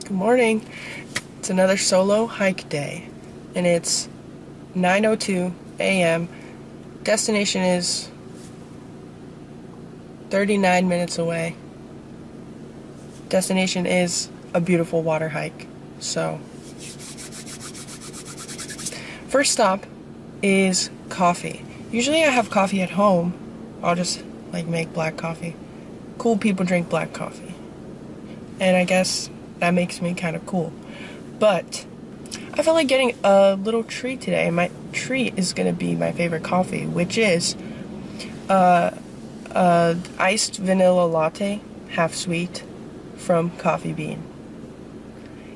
Good morning. It's another solo hike day, and it's 9:02 a.m. Destination is 39 minutes away. Destination is a beautiful water hike. So, first stop is coffee. Usually I have coffee at home. I'll just make black coffee. Cool people drink black coffee. And I guess that makes me kind of cool. But I felt like getting a little treat today. My treat is going to be my favorite coffee, which is iced vanilla latte, half sweet, from Coffee Bean.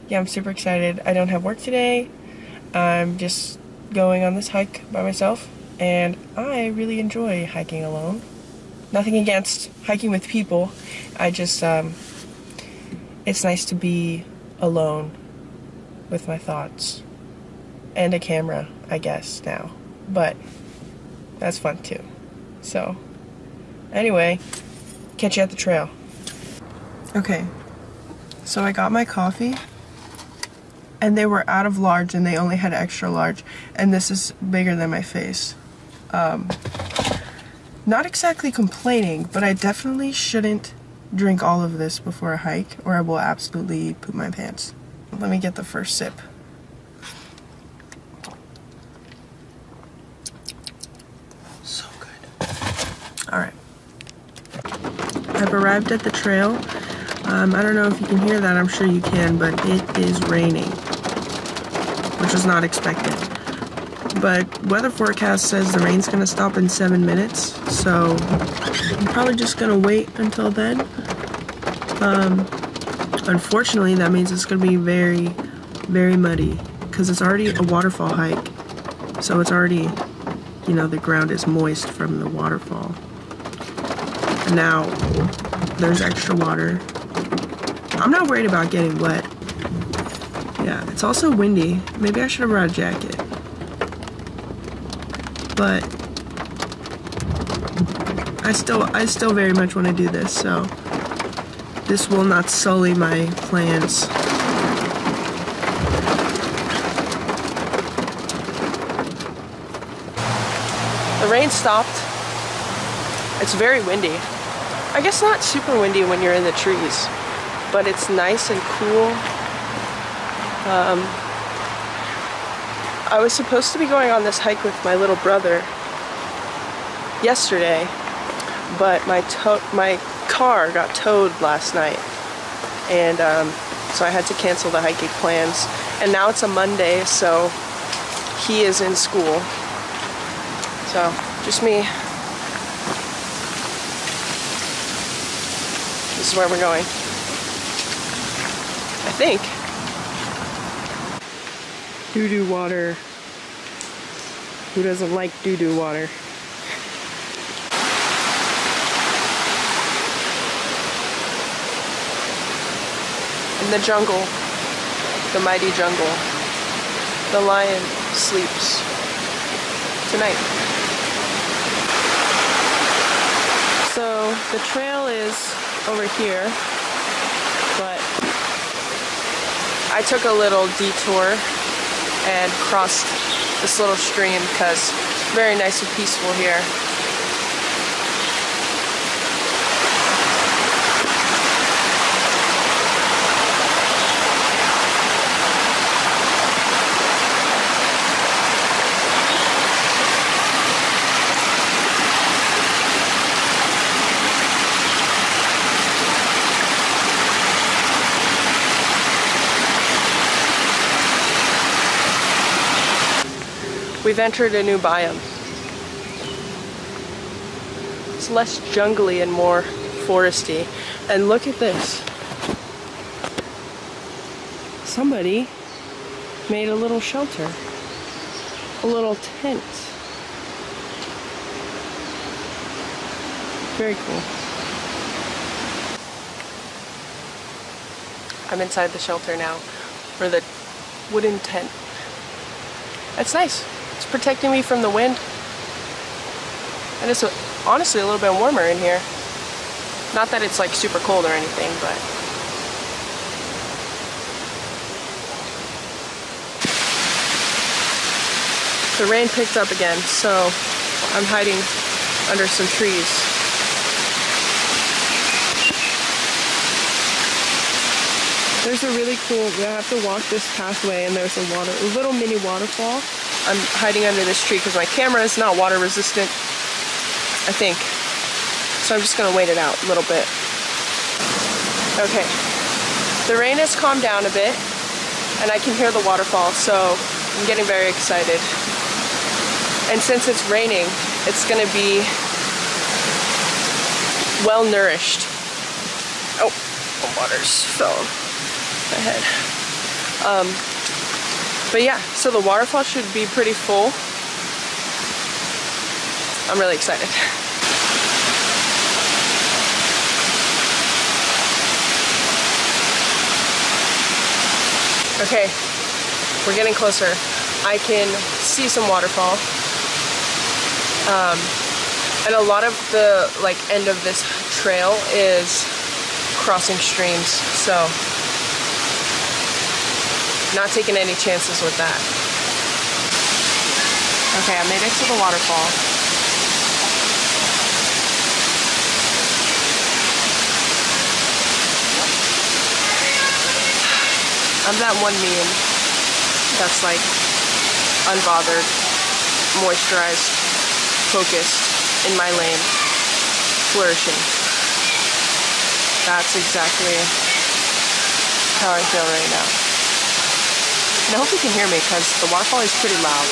Yeah, I'm super excited. I don't have work today. I'm just going on this hike by myself, and I really enjoy hiking alone. Nothing against hiking with people. I just, it's nice to be alone with my thoughts. And a camera, I guess, now. But that's fun too. So, anyway, catch you at the trail. Okay, so I got my coffee, and they were out of large, and they only had extra large, and this is bigger than my face. Not exactly complaining, but I definitely shouldn't drink all of this before a hike, or I will absolutely poop my pants. Let me get the first sip. So good. Alright. I've arrived at the trail. I don't know if you can hear that, I'm sure you can, but it is raining, which was not expected. But weather forecast says the rain's gonna stop in 7 minutes, so I'm probably just gonna wait until then. Unfortunately, that means it's gonna be very, very muddy, because it's already a waterfall hike, so it's already, you know, the ground is moist from the waterfall. And now there's extra water. I'm not worried about getting wet. Yeah, it's also windy. Maybe I should have brought a jacket. But I still very much want to do this, so this will not sully my plans. The rain stopped. It's very windy. I guess not super windy when you're in the trees, but it's nice and cool. I was supposed to be going on this hike with my little brother yesterday, but my car got towed last night, and so I had to cancel the hiking plans. And now it's a Monday, so he is in school. So just me. This is where we're going, I think. Doo-doo water. Who doesn't like doo-doo water? In the jungle, the mighty jungle, the lion sleeps tonight. So the trail is over here, but I took a little detour and crossed this little stream because it's very nice and peaceful here. We've entered a new biome. It's less jungly and more foresty. And look at this. Somebody made a little shelter. A little tent. Very cool. I'm inside the shelter now, or the wooden tent. It's nice. It's protecting me from the wind. And it's honestly a little bit warmer in here. Not that it's like super cold or anything, but The rain picked up again, so I'm hiding under some trees. There's a really cool, I have to walk this pathway and there's a little mini waterfall. I'm hiding under this tree because my camera is not water resistant, I think. So I'm just gonna wait it out a little bit. Okay, the rain has calmed down a bit and I can hear the waterfall, so I'm getting very excited. And since it's raining, it's gonna be well nourished. Oh, the water's fell on my head. But yeah, so the waterfall should be pretty full. I'm really excited. Okay, we're getting closer. I can see some waterfall. And a lot of the end of this trail is crossing streams, so not taking any chances with that. Okay, I made it to the waterfall. I'm that one meme that's like unbothered, moisturized, focused, in my lane, flourishing. That's exactly how I feel right now. And I hope you can hear me because the waterfall is pretty loud.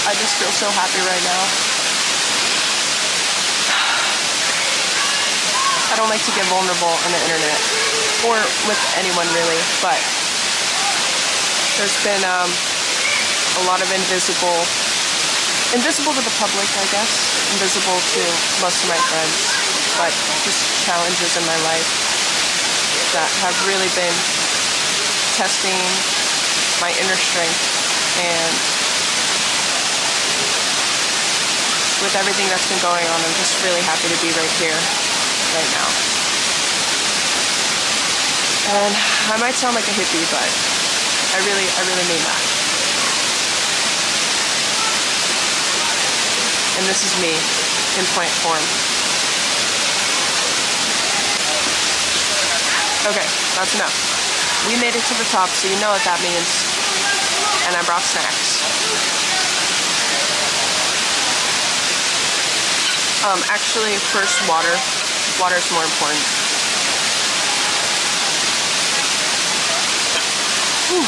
I just feel so happy right now. I don't like to get vulnerable on the internet, or with anyone really, but there's been a lot of invisible to the public, I guess, invisible to most of my friends, but just challenges in my life that have really been testing my inner strength. And with everything that's been going on, I'm just really happy to be right here, right now. And I might sound like a hippie, but I really mean that. And this is me in plant form. Okay, that's enough. We made it to the top, so you know what that means. And I brought snacks. Actually, first water. Water is more important. Whew.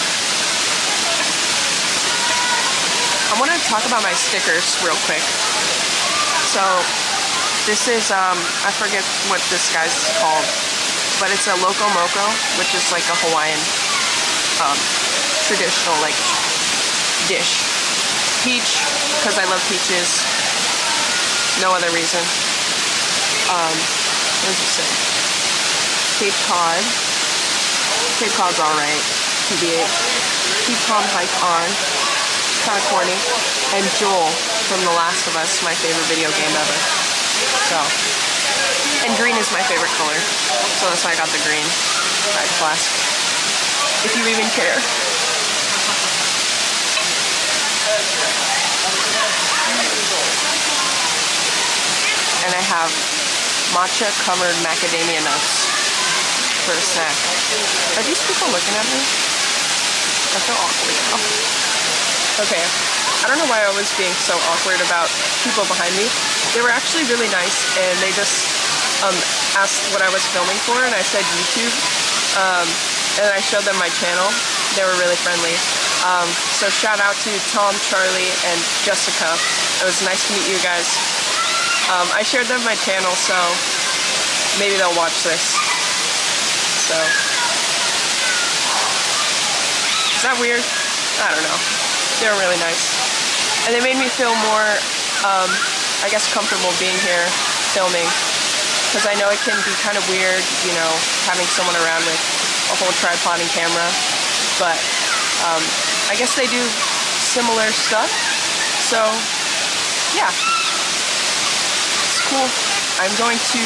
I want to talk about my stickers real quick. So, this is, I forget what this guy's called, but it's a Loco Moco, which is like a Hawaiian, traditional, dish. Peach, because I love peaches. No other reason. What does it say? Cape Cod. Cape Cod's alright. TBH. Keep calm, hike on. Kinda corny. And Joel from The Last of Us, my favorite video game ever. So. And green is my favorite color. So that's why I got the green Red flask. If you even care. And I have matcha covered macadamia nuts for a snack. Are these people looking at me? I feel awkward now. Okay, I don't know why I was being so awkward about people behind me. They were actually really nice, and they just asked what I was filming for, and I said YouTube. And I showed them my channel. They were really friendly. So shout out to Tom, Charlie, and Jessica. It was nice to meet you guys. I shared them my channel, so maybe they'll watch this. So, is that weird? I don't know. They were really nice. And they made me feel more, I guess, comfortable being here filming. Because I know it can be kind of weird, you know, having someone around with a whole tripod and camera. But I guess they do similar stuff. So, yeah. cool. I'm going to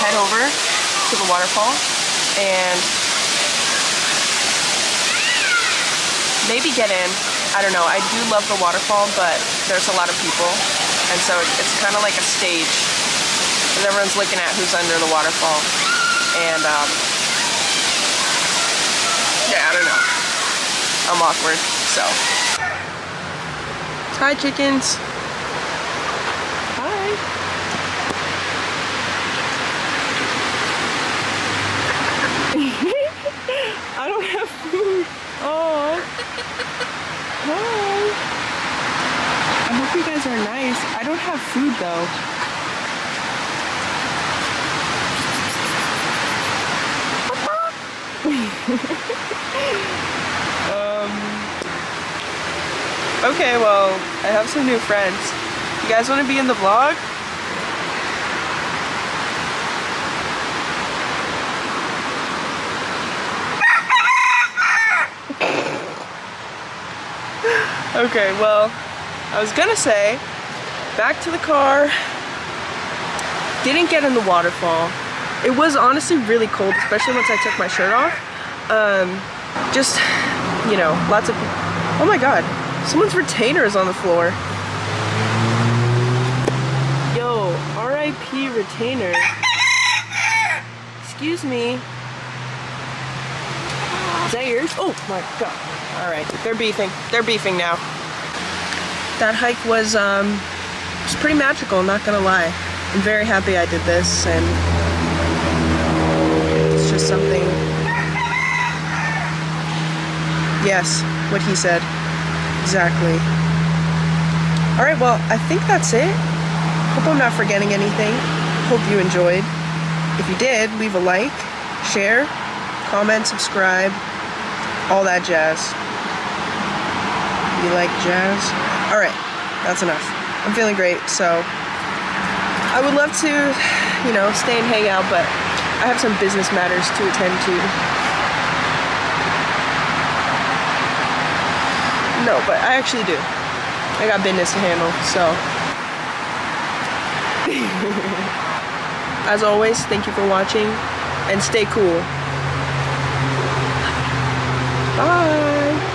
head over to the waterfall and maybe get in. I don't know. I do love the waterfall, but there's a lot of people, and so it's kind of like a stage, because everyone's looking at who's under the waterfall. And yeah, I don't know. I'm awkward, so. Hi, chickens. Hi. I don't have food. Oh. Hi. I hope you guys are nice. I don't have food though. Okay, well, I have some new friends. You guys want to be in the vlog? Okay, well, I was gonna say, back to the car. Didn't get in the waterfall. It was honestly really cold, especially once I took my shirt off. Just, you know, lots of, oh my god, someone's retainer is on the floor. Yo, R.I.P. retainer. Excuse me. Is that yours? Oh my god. Alright, they're beefing. They're beefing now. That hike was pretty magical, not gonna lie. I'm very happy I did this, and it's just something. Yes, what he said. Exactly. Alright, well, I think that's it. Hope I'm not forgetting anything. Hope you enjoyed. If you did, leave a like, share, comment, subscribe, all that jazz. You like jazz? Alright, that's enough. I'm feeling great, so I would love to, you know, stay and hang out, but I have some business matters to attend to. No, but I actually do. I got business to handle, so. As always, thank you for watching, and stay cool. Bye!